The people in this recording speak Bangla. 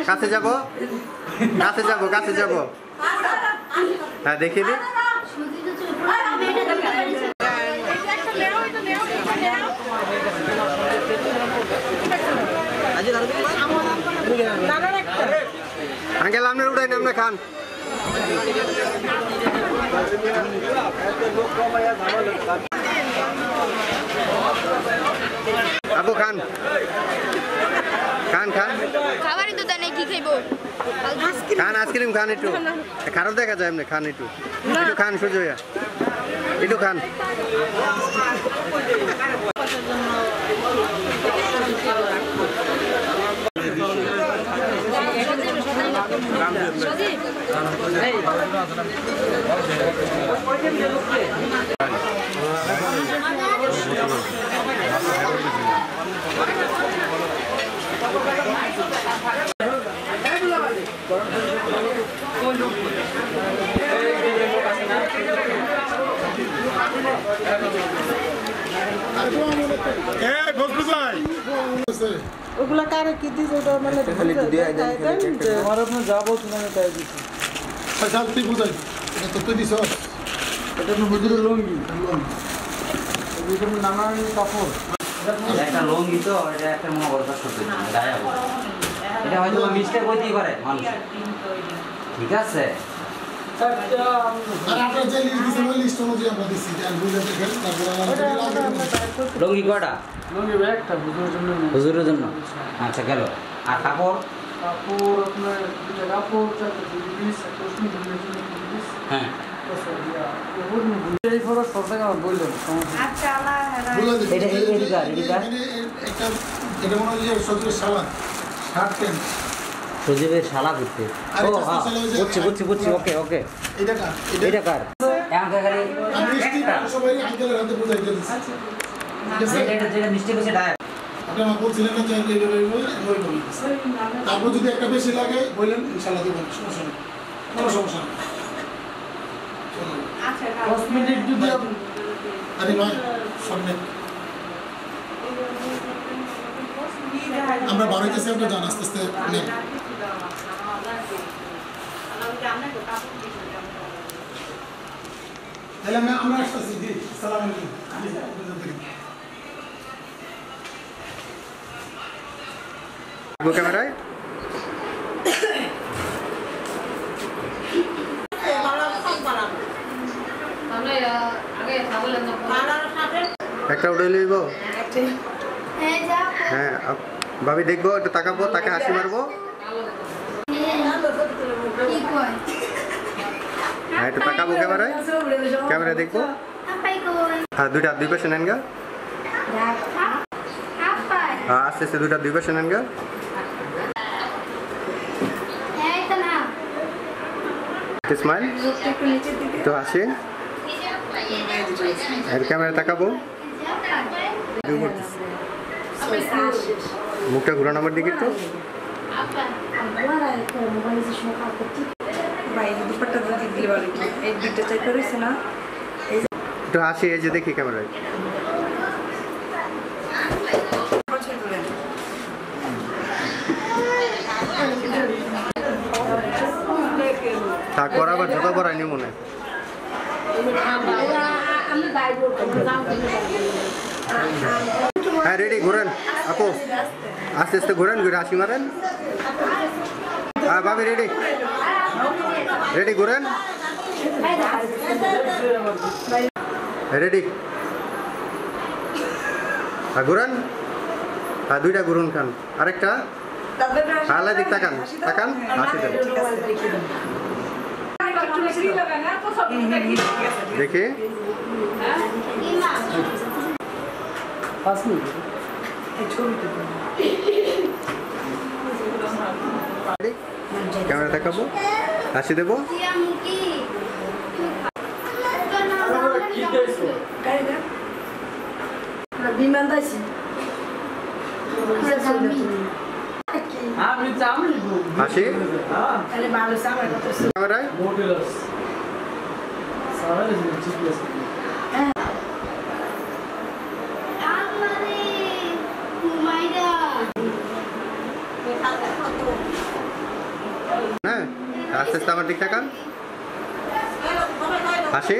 কাছে যাব হ্যাঁ দেখি দি আঙ্কেল আপনি উঠাই না খান আপু খান খাবারই তো তাই কি খাইবো খান আইসক্রিম খান একটু খারাপ দেখা যায় এমনি খান একটু খান সুজয়া একটু খান ওগুলা কারে কি দিছে ওটা মানে খালি দিয়ে দেন আমার আপনি যা বলছেন আমি তাই দিছি আচ্ছা তুই বুঝাই এটা তো তুই দিছ এটা তো হুজুরের লুঙ্গি হুজুরের নানান কাপড় একটা লুঙ্গি তো এটা একটা মহাবরকার সত্যি গায়ে এটা হয়তো মিস্টেক হইতেই পারে মানুষ ঠিক আছে আর আপনার যে লিস্ট দিছেন ওই লিস্ট অনুযায়ী আমরা দিছি আর বুঝে দেখেন তারপর আমরা লুঙ্গি কয়টা লুঙ্গি একটা হুজুরের জন্য আচ্ছা গেল আর কাপড় আপনার দুটো কাপড় চারটে জিনিস একটা কসমেটিক জিনিস হ্যাঁ এই ফটো সব টাকা বললেন আচ্ছা আল্লাহ এটা একটা এটা মনে হয় যে সজুরের সালাদ শার্ট প্যান্ট সজীবের শালা করতে ও হ্যাঁ বুঝছি ওকে এটা কার এমন খালি আমি স্টিপ সবাই আঙ্কেলের হাতে বুঝাই দিয়েছি যেটা মিস্টেক হচ্ছে ডায় আপনি আমার বলছিলেন না যে এইভাবে তারপর যদি একটা বেশি লাগে বললেন ইনশাআল্লাহ দেবেন সমস্যা নেই কোনো সমস্যা নেই আচ্ছা 10 মিনিট যদি আরে ভাই সামনে আমরা বাড়িতে আমরা জান আস্তে আস্তে নেই তাহলে আমরা আসতেছি জি আসসালামু আলাইকুম ক্যামেরায় একটা উঠে লইব হ্যাঁ ভাবি দেখবো একটু তাকাবো তাকে হাসি মারবো হ্যাঁ একটু তাকাবো ক্যামেরায় দেখবো হ্যাঁ দুই পাশে নেন গা হ্যাঁ আস্তে আস্তে দুই পাশে নেন গা স্মাইল তো হাসি আর ক্যামেরা তাকাবো মুখটা ঘুরানো আমার দিকে একটু একটু হাসি এই যে দেখি ক্যামেরায় তারপর আবার জুতা পরায়নি মনে হয় হ্যাঁ রেডি ঘুরেন আপু আস্তে আস্তে ঘুরেন ঘুরে হাসি মারেন হ্যাঁ ভাবি রেডি ঘুরেন রেডি হ্যাঁ ঘুরেন হ্যাঁ দুইটা ঘুরুন খান আরেকটা হালা দিক তাকান হাসি দেন দেখি ক্যামেরা দেখাবো হাসি দেবো হাসি ক্যামেরায় হ্যাঁ, আস্তে আস্তে আমার দিক তাকান। হাসি।